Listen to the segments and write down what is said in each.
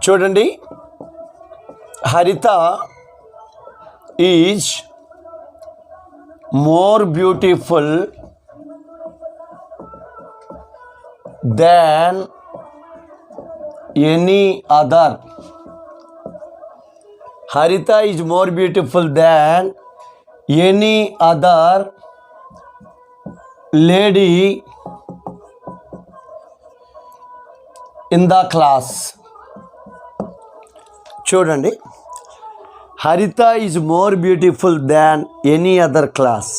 చూడండి, Haritha is more beautiful than any other. Haritha is more beautiful than any other lady in the class. చూడండి, Haritha is more beautiful than any other class.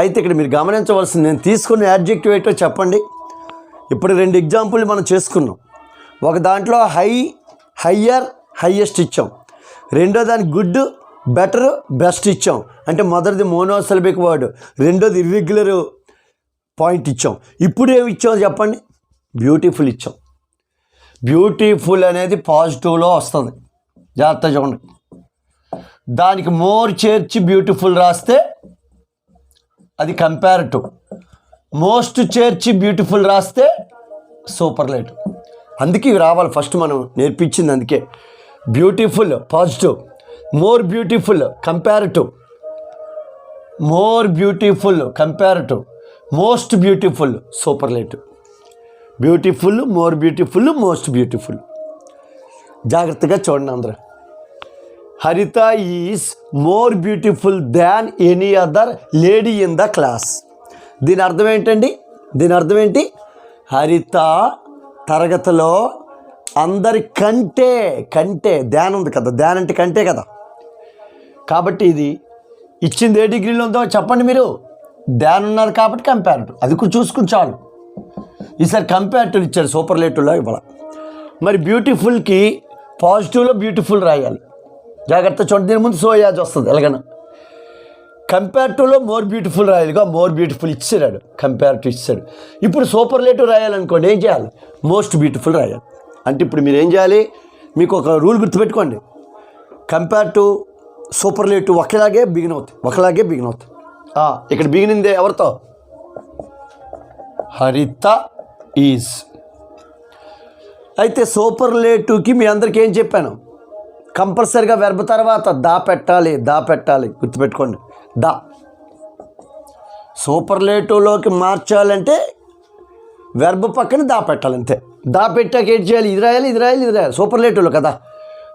అయితే ఇక్కడ మీరు గమనించవలసింది, నేను తీసుకున్న adjective ఏంటో చెప్పండి. ఇప్పుడు 2 ఎగ్జాంపుల్ మనం చేసుకున్నాం. ఒక దాంట్లో హయ్యర్, హయ్యెస్ట్ ఇచ్చాం. రెండో దానికి గుడ్, బెటర్, బెస్ట్ ఇచ్చాం. అంటే మొదటిది మోనోసిలబిక్ వర్డ్, రెండోది ఇర్రెగ్యులర్ పాయింట్ ఇచ్చాం. ఇప్పుడు ఏమి ఇచ్చాం చెప్పండి? బ్యూటిఫుల్ ఇచ్చాం. బ్యూటిఫుల్ అనేది పాజిటివ్లో వస్తుంది, జాగ్రత్త చూడండి. దానికి మోర్ చేర్చి బ్యూటిఫుల్ రాస్తే అది కంపారిటివ్. మోస్ట్ చేర్చి బ్యూటిఫుల్ రాస్తే సూపర్లేటివ్. అందుకే ఇవి రావాలి ఫస్ట్ మనం నేర్పించింది. అందుకే beautiful positive, more beautiful comparative, more beautiful comparative, most beautiful superlative. Beautiful, more beautiful, most beautiful. జాగ్రత్తగా చూడండి అందరూ. హరిత is more beautiful than any other lady in the class. దీని అర్థం ఏంటండి? దీని అర్థం ఏంటి? హరిత తరగతిలో అందరికంటే, కంటే ధ్యానం ఉంది కదా, ధ్యానం అంటే కంటే కదా. కాబట్టి ఇది ఇచ్చింది ఏ డిగ్రీలో ఉందో చెప్పండి మీరు. ధ్యానం ఉన్నది కాబట్టి కంపారిటివ్, అది కూడా చూసుకుని చాలు. ఈసారి కంపారిటివ్ ఇచ్చారు, సూపర్లేటివ్లో ఇవ్వాలి. మరి బ్యూటిఫుల్కి పాజిటివ్లో బ్యూటిఫుల్ రాయాలి. జాగ్రత్త చూడండి, దీని ముందు సోయాజ్ వస్తుంది ఎలాగైనా. కంపారిటివ్లో మోర్ బ్యూటిఫుల్ రాయాలిగా, మోర్ బ్యూటిఫుల్ ఇచ్చాడు, కంపారిటివ్ ఇచ్చాడు. ఇప్పుడు సూపర్లేటివ్ రాయాలనుకోండి, ఏం చేయాలి? మోస్ట్ బ్యూటిఫుల్ రాయాలి. అంటే ఇప్పుడు మీరు ఏం చేయాలి? మీకు ఒక రూల్ గుర్తుపెట్టుకోండి. కంపారిటివ్, సూపర్లేటివ్ ఒకలాగే బిగిన్ అవుతాయి. ఇక్కడ బిగినిందే ఎవరితో? హరిత ఈజ్. అయితే సూపర్లేటివ్కి మీ అందరికీ ఏం చెప్పాను? కంపల్సరిగా వెర్బ్ తర్వాత దా పెట్టాలి, గుర్తుపెట్టుకోండి. దా. సూపర్లేటివ్లోకి మార్చాలంటే వెర్బ్ పక్కన దా పెట్టాలి, అంతే. దా పెట్టాక ఏం చేయాలి? ఇది రాయాలి. సూపర్లేటివ్లో కదా.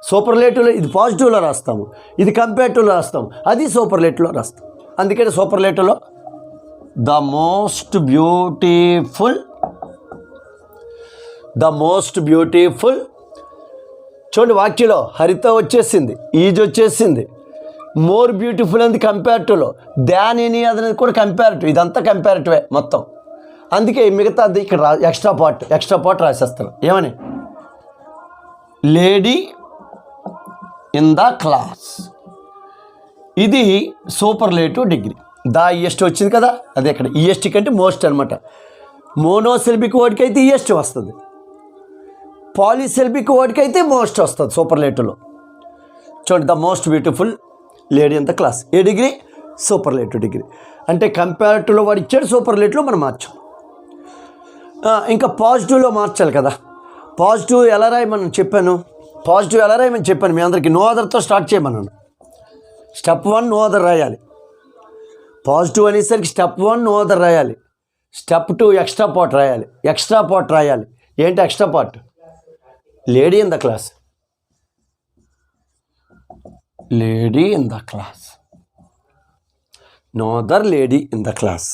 సూపర్లేటివ్లో ఇది పాజిటివ్లో రాస్తాము, ఇది కంపారిటివ్లో రాస్తాము, అది సూపర్లేటివ్లో రాస్తాం. అందుకని సూపర్లేటివ్లో ద మోస్ట్ బ్యూటిఫుల్. చూడండి, వాక్యలో హరిత వచ్చేసింది, ఈజ్ వచ్చేసింది, మోర్ బ్యూటిఫుల్ అనేది కంపారిటివ్లో, దాన్ ఎనీ అదర్ అనేది కూడా కంపారిటివ్. ఇదంతా కంపారిటివే మొత్తం. అందుకే మిగతాది ఇక్కడ ఎక్స్ట్రా పార్ట్ రాసేస్తాను. ఏమని? Lady in the class. ఇది సూపర్లేటివ్ డిగ్రీ. ద ఈఎస్ట్ వచ్చింది కదా, అది ఇక్కడ ఈఎస్టీ కంటే మోస్ట్ అనమాట. మోనోసిలబిక్ వర్డ్కి అయితే ఈఎస్ట్ వస్తుంది, పాలీసిలబిక్ వర్డ్కి అయితే మోస్ట్ వస్తుంది సూపర్లేటివ్లో. చూడండి, the most beautiful lady in the class. A degree? Superlative degree. అంటే కంపారిటివ్లో వాడు ఇచ్చాడు, సూపర్లేటివ్లో మనం మార్చాం. ఇంకా పాజిటివ్లో మార్చాలి కదా. పాజిటివ్ ఎలా రాయమని చెప్పాను? మీ అందరికీ నో అదర్తో స్టార్ట్ చేయమన్నాను. స్టెప్ 1 నో అదర్ రాయాలి. పాజిటివ్ అనేసరికి స్టెప్ 1 నో అదర్ రాయాలి. స్టెప్ 2 ఎక్స్ట్రా పార్ట్ రాయాలి. ఏంటి extra part? Lady in the class. No other lady in the class.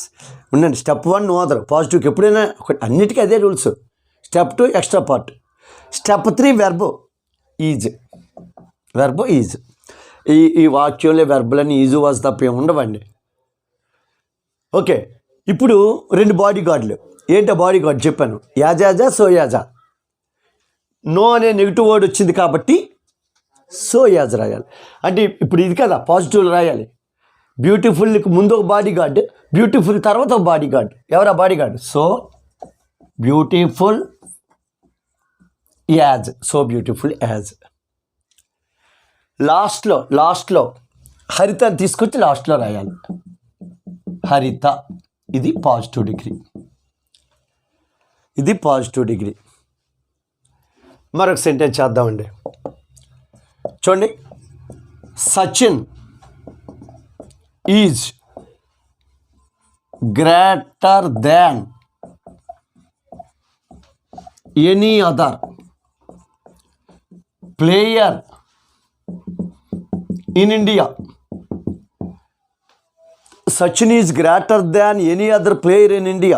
ఉండండి, స్టెప్ 1 నో అదర్ పాజిటివ్కి ఎప్పుడైనా అన్నిటికీ అదే rules. Step 2 extra part. Step 3 verb is. ఈ వాక్యంలో వెర్బులని ఈజు వాజ్ తప్ప ఏమి ఉండవండి. ఓకే, ఇప్పుడు 2 బాడీ గార్డులు. ఏంటో బాడీ గార్డ్ చెప్పాను, యాజాజా సోయాజా. నో అనే నెగిటివ్ వర్డ్ వచ్చింది కాబట్టి సోయాజ్ రాయాలి. అంటే ఇప్పుడు ఇది కదా పాజిటివ్లో రాయాలి. బ్యూటిఫుల్కి ముందు ఒక బాడీ గార్డ్, బ్యూటిఫుల్ తర్వాత ఒక బాడీ గార్డ్. ఎవరా body guard? So beautiful as. లాస్ట్లో హరితని తీసుకొచ్చి లాస్ట్లో రాయాలి. హరిత. ఇది పాజిటివ్ డిగ్రీ. మరొక సెంటెన్స్ చేద్దామండి. చూడండి, Sachin is greater than any other player in India. Sachin is greater than any other player in India.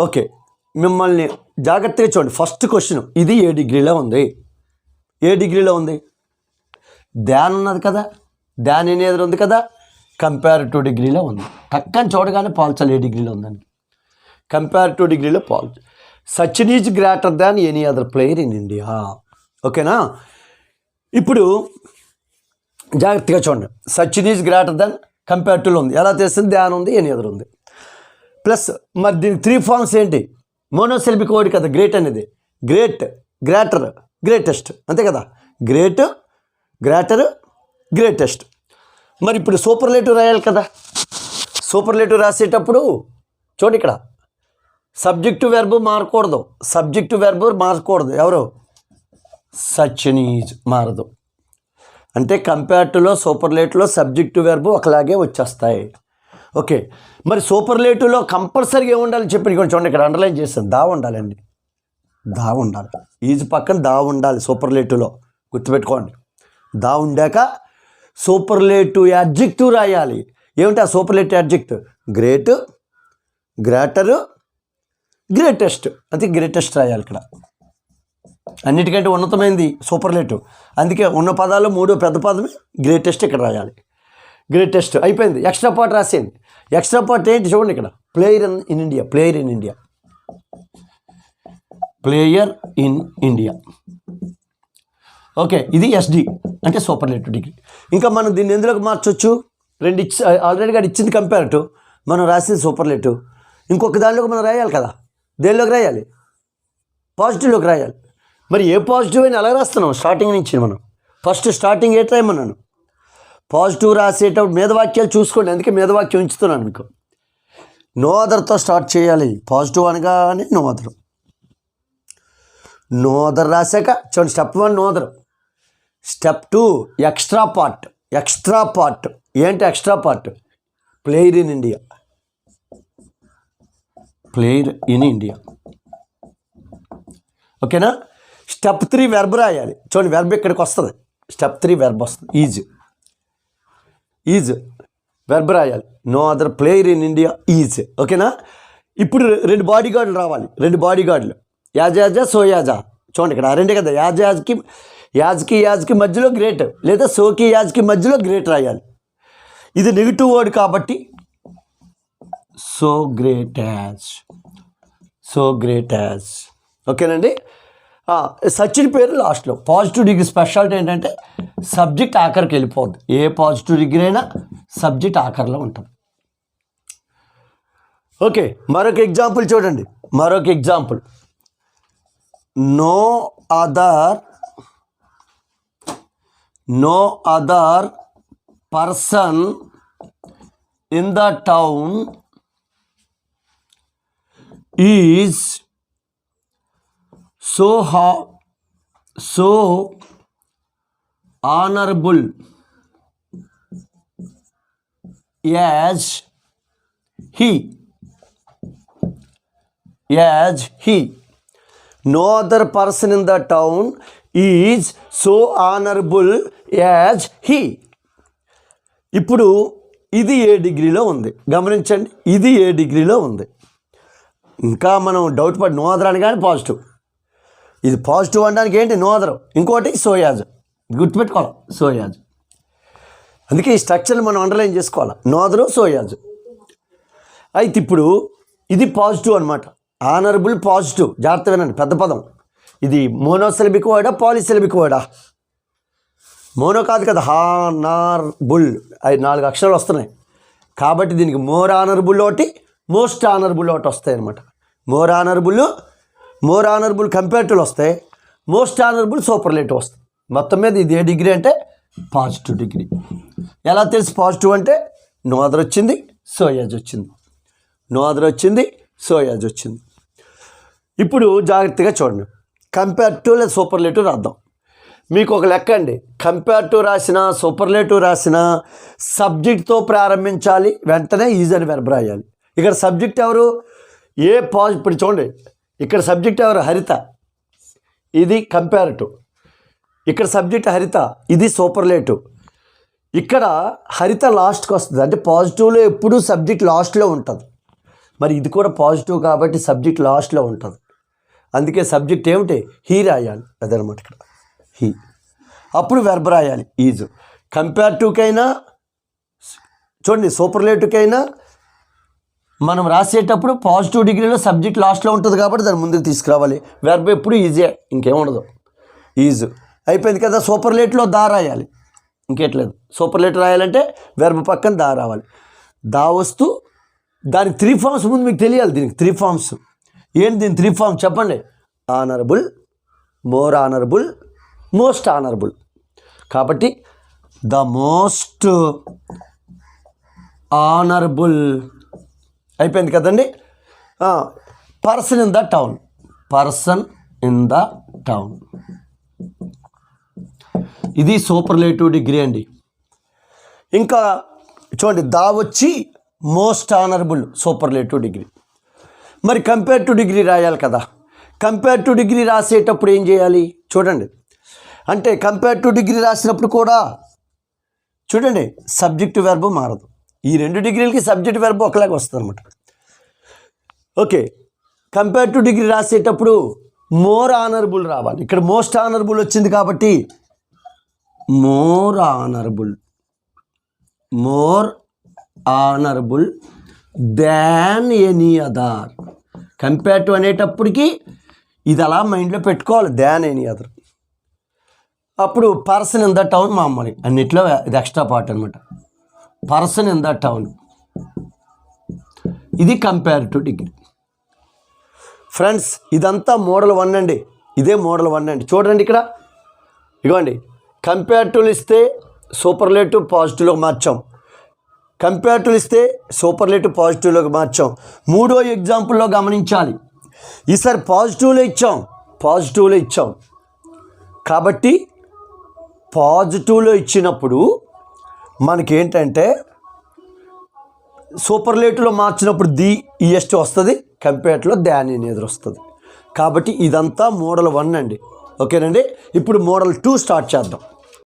Okay, మిమ్మల్ని జాగ్రత్తగా చూడండి. ఫస్ట్ క్వశ్చన్, ఇది ఏ డిగ్రీలో ఉంది? ఏ డిగ్రీలో ఉంది? దాన్ ఉన్నది కదా, దాన్ ఎనీ అదర్ ఉంది కదా, కంపారిటివ్ డిగ్రీలో ఉంది. టక్కని చూడగానే పోల్చాలి ఏ డిగ్రీలో ఉందని. కంపారిటివ్ డిగ్రీలో పోల్చు. Sachin is greater than any other player in India. ఓకేనా? ఇప్పుడు జాగ్రత్తగా చూడండి. సచిన్ ఈజ్ గ్రేటర్ దాన్ కంపారిటివ్లో ఉంది. ఎలా తెలుస్తుంది? దాన్ ఉంది, ఎనీ అదర్ ఉంది. ప్లస్ మరి దీనికి 3 ఫార్మ్స్ ఏంటి? మోనోసిలబిక్ వర్డ్ కదా గ్రేట్ అనేది. గ్రేట్, గ్రేటర్, గ్రేటెస్ట్, అంతే కదా. Great, greater, greatest. మరి ఇప్పుడు సూపర్లేటివ్ రాయాలి కదా. సూపర్లేటివ్ రాసేటప్పుడు చూడండి, ఇక్కడ సబ్జెక్టు వెర్బ్ మారకూడదు. సబ్జెక్టు వెర్బ్ మారకూడదు. ఎవరు? సచిన్ ఈజ్ మారదు. అంటే కంపారిటివ్లో సూపర్లేటివ్లో సబ్జెక్టు వెర్బ్ ఒకలాగే వచ్చేస్తాయి. ఓకే, మరి సూపర్లేటివ్లో కంపల్సరీగా ఏముండాలి చెప్పండి. ఇక్కడ చూడండి, ఇక్కడ అండర్లైన్ చేస్తాను. దా ఉండాలండి. దా ఉండాలి. ఈజ్ పక్కన దా ఉండాలి సూపర్లేటివ్లో, గుర్తుపెట్టుకోండి. దా ఉండాక సూపర్లేటివ్ యాడ్జెక్టివ్ రాయాలి. ఏమిటి ఆ superlative adjective? Great, greater, greatest. అంటే గ్రేటెస్ట్ రాయాలి ఇక్కడ. అన్నిటికంటే ఉన్నతమైంది సూపర్లేటివ్. అందుకే ఉన్న పదాలు 3వ పెద్ద పదమే గ్రేటెస్ట్ ఇక్కడ రాయాలి. గ్రేటెస్ట్ అయిపోయింది. ఎక్స్ట్రా పార్ట్ రాసేయండి. ఎక్స్ట్రా పార్ట్ ఏంటి చూడండి ఇక్కడ. Player in India, player in India, player in India. Okay, ఇది ఎస్డి అంటే సూపర్లేటివ్ డిగ్రీ. ఇంకా మనం దీన్ని ఎందులోకి మార్చవచ్చు? ఆల్రెడీగా ఇచ్చింది కంపారిటివ్, మనం రాసింది సూపర్లేటివ్. ఇంకొక దానిలోకి మనం రాయాలి కదా. దేనిలోకి రాయాలి? పాజిటివ్లోకి రాయాలి. మరి ఏ పాజిటివ్ అని ఎలా రాస్తున్నాం? స్టార్టింగ్ నుంచి మనం ఫస్ట్ స్టార్టింగ్ ఏ రాయమన్నాను? పాజిటివ్ రాసేటప్పుడు మీద వాక్యాలు చూసుకోండి. అందుకే మీద వాక్యం ఉంచుతున్నాను మీకు. నో అదర్తో స్టార్ట్ చేయాలి. పాజిటివ్ అనగానే నో అదర్. నో అదర్ రాశాక చూడండి, step 1 no other. Step 2 extra part. Extra part ఏంటి? Extra part player in India, player in India. ఓకేనా? స్టెప్ 3 వెర్బ్ రాయాలి. చూడండి, వెర్బ్ ఇక్కడికి వస్తుంది. స్టెప్ 3 వెర్బ్ వస్తుంది. ఈజ్ వెర్బ్ రాయాలి. No other player in India is. ఓకేనా? ఇప్పుడు 2 బాడీ గార్డులు రావాలి. 2 బాడీ గార్డులు. యాజా సో యాజా. చూడండి, ఇక్కడ 2 కదా. యాజ్కి మధ్యలో గ్రేట్, లేదా సోకి యాజ్కి మధ్యలో గ్రేట్ రాయాలి. ఇది నెగిటివ్ వర్డ్ కాబట్టి సో గ్రేట్ యాజ్. ఓకేనండి? సచిన్ పేరు లాస్ట్లో. పాజిటివ్ డిగ్రీ స్పెషాలిటీ ఏంటంటే సబ్జెక్ట్ ఆఖరికి వెళ్ళిపోద్ది. ఏ పాజిటివ్ డిగ్రీ అయినా సబ్జెక్ట్ ఆఖరిలో ఉంటుంది. ఓకే, మరొక ఎగ్జాంపుల్ చూడండి. మరొక example, no other person in the town is so honorable as he. No other person in the town is so honorable as he. ఇప్పుడు ఇది ఏ డిగ్రీలో ఉంది గమనించండి. ఇది ఏ డిగ్రీలో ఉంది. ఇంకా మనం డౌట్ పడి నో అదర్ అని కానీ పాజిటివ్. ఇది పాజిటివ్ అనడానికి ఏంటి? No other. ఇంకోటి సోయాజ్. గుర్తుపెట్టుకోవాలి, సోయాజ్. అందుకే ఈ స్ట్రక్చర్ని మనం అండర్లైన్ చేసుకోవాలి. No other, so as. అయితే ఇప్పుడు ఇది పాజిటివ్ అనమాట. Honourable positive. జాగ్రత్త వినండి, పెద్ద పదం. ఇది మోనోసిలబిక్ వర్డా పాలిసిలబిక్ వర్డా? మోనో కాదు కదా, హానర్బుల్. అవి 4 అక్షరాలు వస్తున్నాయి కాబట్టి దీనికి మోర్ ఆనరబుల్ ఒకటి, మోస్ట్ ఆనరబుల్ ఒకటి వస్తాయి అనమాట. మోర్ ఆనరబుల్ కంపారిటివ్లు వస్తాయి, మోస్ట్ ఆనరబుల్ సూపర్లేటివ్ వస్తాయి. మొత్తం మీద ఇది ఏ డిగ్రీ అంటే పాజిటివ్ డిగ్రీ. ఎలా తెలుసు పాజిటివ్ అంటే? నో అదర్ వచ్చింది, సోయాజ్ వచ్చింది. నో అదర్ వచ్చింది, సోయాజ్ వచ్చింది. ఇప్పుడు జాగ్రత్తగా చూడండి. కంపేరిటివ్ లేదా సూపర్లేటివ్ రాద్దాం. మీకు ఒక లెక్క అండి, కంపేరిటివ్ రాసిన సూపర్లేటివ్ రాసిన సబ్జెక్ట్తో ప్రారంభించాలి, వెంటనే ఈజ్ అని వెర్బ్ రాయాలి. ఇక్కడ సబ్జెక్ట్ ఎవరు? ఇప్పుడు చూడండి, ఇక్కడ సబ్జెక్ట్ ఎవరు? హరిత. ఇది కంపేరిటివ్. ఇక్కడ సబ్జెక్ట్ హరిత, ఇది సూపర్లేటివ్. ఇక్కడ హరిత లాస్ట్కి వస్తుంది, అంటే పాజిటివ్లో ఎప్పుడూ సబ్జెక్ట్ లాస్ట్లో ఉంటుంది. మరి ఇది కూడా పాజిటివ్ కాబట్టి సబ్జెక్ట్ లాస్ట్లో ఉంటుంది. అందుకే సబ్జెక్ట్ ఏమిటి? హీ రాయాలి. అదనమాట ఇక్కడ హీ. అప్పుడు వెర్బ్ రాయాలి ఈజ్. కంపేరిటివ్కైనా చూడండి, సూపర్లేటివ్కైనా మనం రాసేటప్పుడు పాజిటివ్ డిగ్రీలో సబ్జెక్ట్ లాస్ట్లో ఉంటుంది కాబట్టి దాన్ని ముందుకు తీసుకురావాలి. వెర్బ్ ఎప్పుడు ఈజే, ఇంకేముండదు, ఈజ్. అయిపోయింది కదా. సూపర్లేటివ్లో దా రాయాలి, ఇంకేట్లేదు. సూపర్లేటివ్ రాయాలంటే వెర్బ్ పక్కన దా రావాలి. దా వస్తూ దానికి 3 ఫామ్స్ ముందు మీకు తెలియాలి. దీనికి 3 ఫామ్స్ ఏంటి? దీని 3 ఫామ్స్ చెప్పండి. Honourable, more honourable, most honourable. కాబట్టి ద మోస్ట్ ఆనరబుల్ అయిపోయింది కదండి. Person in the town, person in the town. ఇది సూపర్లేటివ్ డిగ్రీ అండి. ఇంకా చూడండి, దా వచ్చి మోస్ట్ ఆనరబుల్ సూపర్లేటివ్ డిగ్రీ. మరి కంపేరిటివ్ డిగ్రీ రాయాలి కదా. కంపేరిటివ్ డిగ్రీ రాసేటప్పుడు ఏం చేయాలి చూడండి. అంటే కంపేరిటివ్ డిగ్రీ రాసినప్పుడు కూడా చూడండి, సబ్జెక్టు వెర్బ్ మారదు. ఈ 2 డిగ్రీలకి సబ్జెక్ట్ వెర్బ్ ఒకలాగా వస్తుంది అనమాట. ఓకే, కంపేరిటివ్ డిగ్రీ రాసేటప్పుడు మోర్ ఆనరబుల్ రావాలి. ఇక్కడ మోస్ట్ ఆనరబుల్ వచ్చింది కాబట్టి మోర్ ఆనరబుల్, మోర్ ఆనరబుల్ దాన్ ఎనీ అదర్. కంపేరిటివ్ అనేటప్పటికి ఇది అలా మైండ్లో పెట్టుకోవాలి, దాన్ ఎనీ అదర్. అప్పుడు పర్సన్ ఇన్ ద టౌన్ మామూలు అన్నిట్లో ఇది ఎక్స్ట్రా పార్ట్ అనమాట. పర్సన్ ఇన్ ద టౌన్, ఇది కంపేరిటివ్ డిగ్రీ. ఫ్రెండ్స్, ఇదంతా మోడల్ 1 అండి. ఇదే మోడల్ 1 అండి. చూడండి ఇక్కడ, ఇగోండి, కంపేరిటివ్లు ఇస్తే సూపర్లేటివ్ పాజిటివ్లోకి మార్చాం, కంపేరిటివ్ ఇస్తే సూపర్లేటివ్ పాజిటివ్లోకి మార్చాం. 3వ ఎగ్జాంపుల్లో గమనించాలి, ఈసారి పాజిటివ్లో ఇచ్చాం కాబట్టి పాజిటివ్లో ఇచ్చినప్పుడు మనకేంటంటే సూపర్లేటివ్లో మార్చినప్పుడు ది ఈఎస్టీ వస్తుంది, కంపేరిటివ్లో దాని అనేది వస్తుంది. కాబట్టి ఇదంతా మోడల్ 1 అండి. ఓకేనండి. ఇప్పుడు మోడల్ 2 స్టార్ట్ చేద్దాం.